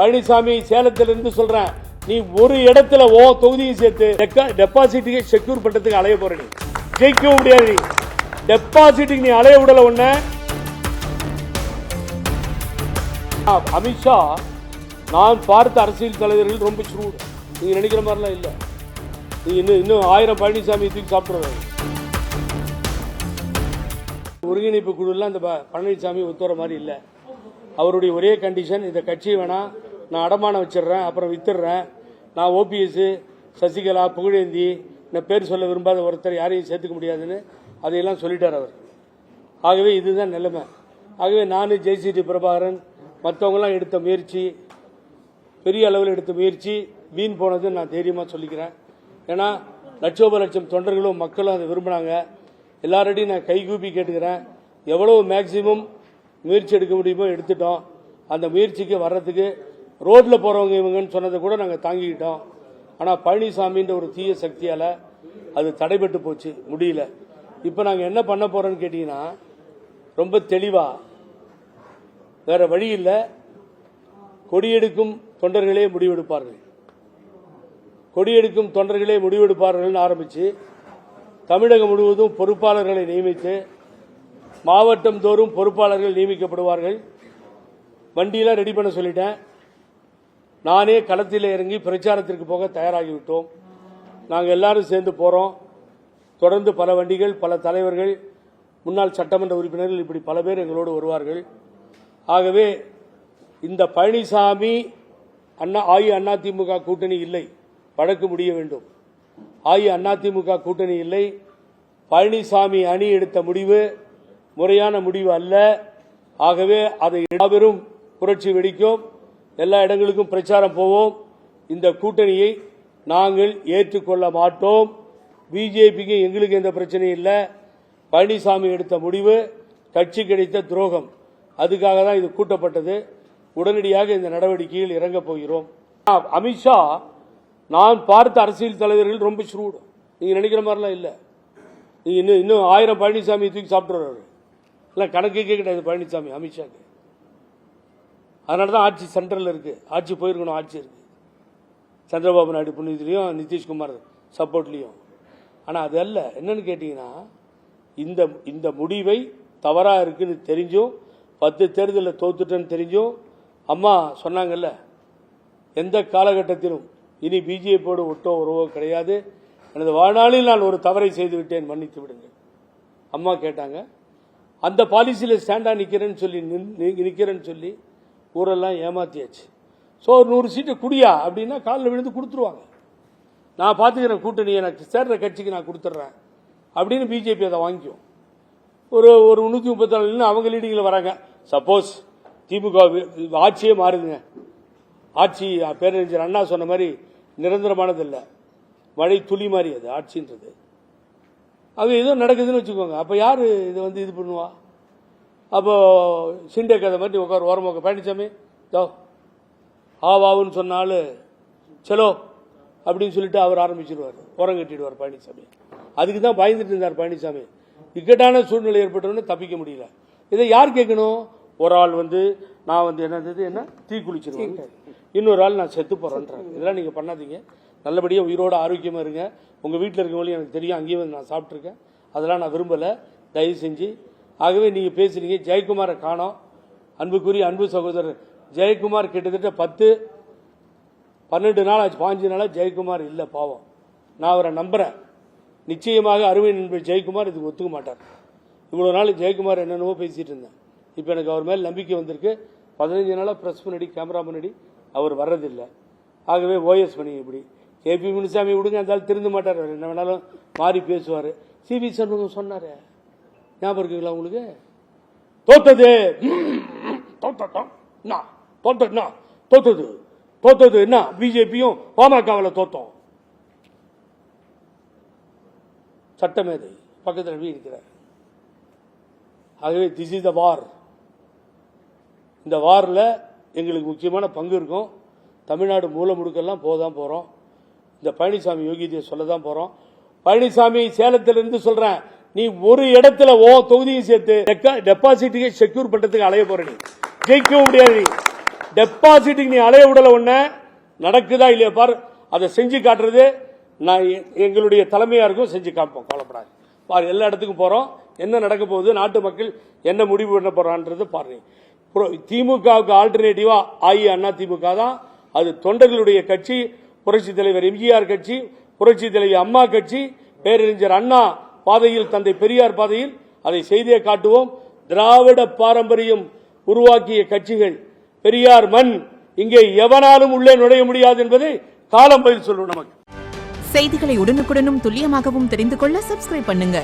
பழனிசாமி சேலத்திலிருந்து சொல்றேன், நீ ஒரு இடத்துல ஓ தொகுதியை சேர்த்து டெபாசிட்டுக்கு செக்யூர் பண்றதுக்கு அலைய போற, நீ ஜெயிக்கவும் முடியாது. டெபாசிட்டுக்கு நீ அலைய விடல. ஒண்ணு அமித்ஷா நான் பார்த்த அரசியல் தலைவர்கள் ரொம்ப சூடு. நீங்க நினைக்கிற மாதிரிலாம் இல்ல. நீ இன்னும் 1000 பழனிசாமி தூக்கி சாப்பிடுறாரு. ஒருங்கிணைப்பு குழுலாம் இந்த பழனிசாமி ஒத்துற மாதிரி இல்லை. அவருடைய ஒரே கண்டிஷன், இந்த கட்சி வேணாம், நான் அடமானம் வச்சிடுறேன், அப்புறம் வித்துடுறேன், நான் ஓபிஎஸ், சசிகலா, புகழேந்தி, நான் பேர் சொல்ல விரும்பாத ஒருத்தர் யாரையும் சேர்த்துக்க முடியாதுன்னு அதையெல்லாம் சொல்லிட்டார் அவர். ஆகவே இதுதான் நிலைமை. ஆகவே நான் ஜெய்சிடி பிரபாகரன் மற்றவங்களாம் எடுத்த முயற்சி, பெரிய அளவில் எடுத்த முயற்சி வீண் போனதுன்னு நான் தைரியமாக சொல்லிக்கிறேன். ஏன்னா லட்சோப லட்சம் தொண்டர்களும் மக்களும் அதை விரும்பினாங்க. எல்லாரையும் நான் கைகூப்பி கேட்டுக்கிறேன். எவ்வளவு மேக்சிமம் முயற்சி எடுக்க முடியுமோ எடுத்துட்டோம். அந்த முயற்சிக்கு வர்றதுக்கு ரோட்ல போறவங்க இவங்கன்னு சொன்னதை கூட நாங்கள் தாங்கிக்கிட்டோம். ஆனால் பழனிசாமின்ற ஒரு தீய சக்தியால அது தடைபட்டு போச்சு, முடியல. இப்போ நாங்கள் என்ன பண்ண போறோம்னு கேட்டீங்கன்னா, ரொம்ப தெளிவா வேற வழி இல்லை. கொடியெடுக்கும் தொண்டர்களே முடிவெடுப்பார்கள், கொடியெடுக்கும் தொண்டர்களே முடிவெடுப்பார்கள் ஆரம்பிச்சு தமிழகம் முழுவதும் பொறுப்பாளர்களை நியமித்து மாவட்டம் தோறும் பொறுப்பாளர்கள் நியமிக்கப்படுவார்கள். வண்டியெல்லாம் ரெடி பண்ண சொல்லிட்டேன். நானே களத்தில் இறங்கி பிரச்சாரத்திற்கு போக தயாராகிவிட்டோம். நாங்கள் எல்லாரும் சேர்ந்து போறோம். தொடர்ந்து பல வண்டிகள், பல தலைவர்கள், முன்னாள் சட்டமன்ற உறுப்பினர்கள், இப்படி பல பேர் எங்களோடு வருவார்கள். ஆகவே இந்த பழனிசாமி அதிமுக கூட்டணி இல்லை, வழக்கு முடிய வேண்டும். அதிமுக கூட்டணி இல்லை. பழனிசாமி அணி எடுத்த முடிவு முறையான முடிவு அல்ல. ஆகவே அதை மாபெரும் புரட்சி வெடிக்கும். எல்லா இடங்களுக்கும் பிரச்சாரம் போவோம். இந்த கூட்டணியை நாங்கள் ஏற்றுக்கொள்ள மாட்டோம். பிஜேபிக்கு எங்களுக்கு எந்த பிரச்சனையும் இல்லை. பழனிசாமி எடுத்த முடிவு கட்சி கிடைத்த துரோகம். அதுக்காக தான் இது கூட்டப்பட்டது. உடனடியாக இந்த நடவடிக்கையில் இறங்க போகிறோம். அமித்ஷா நான் பார்த்த அரசியல் தலைவர்கள் ரொம்ப சூடு. நீங்க நினைக்கிற மாதிரிலாம் இல்ல. நீங்க இன்னும் 1000 பழனிசாமி தூக்கி சாப்பிடுறாரு. எல்லாம் கணக்கே கிடையாது பழனிசாமி, அமித்ஷாக்கு. அதனாலதான் ஆட்சி சென்ட்ரல் இருக்கு. ஆட்சி போயிருக்கணும், ஆட்சி இருக்கு. சந்திரபாபு நாயுடு புண்ணியத்திலையும் நிதிஷ்குமார் சப்போர்ட்லயும். ஆனா அது அல்ல. என்னன்னு கேட்டீங்கன்னா, இந்த முடிவை தவறா இருக்குன்னு தெரிஞ்சும் 10 தேர்தலில் தோத்துட்டேன்னு தெரிஞ்சும் அம்மா சொன்னாங்கல்ல, எந்த காலகட்டத்திலும் இனி பிஜேபியோடு ஒட்டோ உறவோ கிடையாது, எனது வாழ்நாளில் நான் ஒரு தவறை செய்து விட்டேன், மன்னித்து விடுங்கள் அம்மா கேட்டாங்க. அந்த பாலிசியில ஸ்டாண்டா நிக்கிறேன்னு சொல்லி ஊரெல்லாம் ஏமாத்தியாச்சு. ஸோ ஒரு 100 சீட்டு குடியா அப்படின்னா காலில் விழுந்து கொடுத்துருவாங்க. நான் பார்த்துக்கிறேன், கூட்டணி எனக்கு சேர்ற கட்சிக்கு நான் கொடுத்துட்றேன் அப்படின்னு பிஜேபி அதை வாங்கிக்கும். ஒரு 134 அவங்க லீடிங்கில் வராங்க. சப்போஸ் திமுக ஆட்சியே மாறுதுங்க. ஆட்சி பேரறிஞர் அண்ணா சொன்ன மாதிரி நிரந்தரமானது இல்லை, மழை துளி மாதிரி அது ஆட்சின்றது. அது ஏதோ நடக்குதுன்னு வச்சுக்கோங்க. அப்ப யாரு இது பண்ணுவா? அப்போ சிண்டே கதை மாதிரி உட்கார் ஓரமாக பழனிசாமி ஆவாவுன்னு சொன்னாலும் செலோ அப்படின்னு சொல்லிட்டு அவர் ஆரம்பிச்சிருவார், உரம் கட்டிடுவார் பழனிசாமி. அதுக்கு தான் பயந்துட்டு இருந்தார் பழனிசாமி. இக்கட்டான சூழ்நிலை ஏற்பட்டவொன்னு தப்பிக்க முடியல. இதை யார் கேட்கணும்? ஒரு ஆள் நான் என்ன தீ குளிச்சிருவேன், இன்னொரு ஆள் நான் செத்து போறேன்றாங்க. இதெல்லாம் நீங்க பண்ணாதீங்க. நல்லபடியாக உயிரோட ஆரோக்கியமா இருங்க. உங்க வீட்டில் இருக்கவங்களையும் எனக்கு தெரியும், அங்கேயே வந்து நான் சாப்பிட்ருக்கேன். அதெல்லாம் நான் விரும்பல, தயவு செஞ்சு. ஆகவே நீங்க பேசுறீங்க. ஜெயக்குமாரை காணோம். அன்புக்குரிய அன்பு சகோதரர் ஜெயக்குமார் கிட்டத்தட்ட 10-12 நாள் ஆச்சு, 5 நாளா ஜெயக்குமார் இல்ல, பாவம். நான் அவரை நம்புறேன். நிச்சயமாக அருமை நண்பர் ஜெயக்குமார் இதுக்கு ஒத்துக்க மாட்டார். இவ்வளவு நாள் ஜெயக்குமார் என்னென்னவோ பேசிட்டு இருந்தேன். இப்ப எனக்கு அவர் மேல் நம்பிக்கை வந்திருக்கு. 15 நாளா பிரஸ் முன்னாடி, கேமரா முன்னாடி அவர் வர்றதில்லை. ஆகவே ஓஎஸ் பண்ணி இப்படி கேபி முனுசாமி விடுங்க, அந்த திருந்த மாட்டார், என்ன வேணாலும் மாறி பேசுவார். சிவி சண்முகம் சொன்னாரு, ஞாபகம் இருக்குங்களா உங்களுக்கு? தோத்தது தோத்தது என்ன, பிஜேபியும் பாமகவில் தோத்தோம். சட்டமேதை பக்கத்தில் இருக்கிறார். ஆகவே திஸ் இஸ் த வார். இந்த வாரில் எங்களுக்கு முக்கியமான பங்கு இருக்கும். தமிழ்நாடு மூல முடுக்கெல்லாம் போதான் போறோம். இந்த பழனிசாமி யோகியத்தை சொல்லதான் போறோம். பழனிசாமி சேலத்திலிருந்து சொல்றேன், நீ ஒரு இடத்துல ஓ தொகுதியை சேர்த்து டெபாசிட்டுக்கு செக்யூர் பண்றதுக்கு அலைய போற, நீ ஜெயிக்கவும் முடியாது. டெபாசிட்டுக்கு நீ அலைய விடல ஒண்ணு நடக்குதா இல்லையா பாரு. அதை செஞ்சு காட்டுறது நான் எங்களுடைய தலைமையா இருக்கும், செஞ்சு காப்போம், கவலைப்படாது. பாரு, எல்லா இடத்துக்கும் போறோம், என்ன நடக்க போகுது, நாட்டு மக்கள் என்ன முடிவு பண்ண போறான்றது பாருங்க. திமுகவுக்கு ஆல்டர்னேட்டிவா அண்ணா திமுக தான். அது தொண்டர்களுடைய கட்சி, புரட்சி தலைவர் எம்ஜிஆர் கட்சி, புரட்சி தலைவர் அம்மா கட்சி, பேரறிஞர் அண்ணா பாதையில், தந்தை பெரியார் பாதையில் அதை செய்தே காட்டுவோம். திராவிட பாரம்பரியம் உருவாக்கிய கட்சிகள், பெரியார் மண், இங்கே எவனாலும் உள்ளே நுழைய முடியாது என்பதை காலம் பதில் சொல்லும் நமக்கு. செய்திகளை உடனுக்குடனும் துல்லியமாகவும் தெரிந்து கொள்ள சப்ஸ்கிரைப் பண்ணுங்க.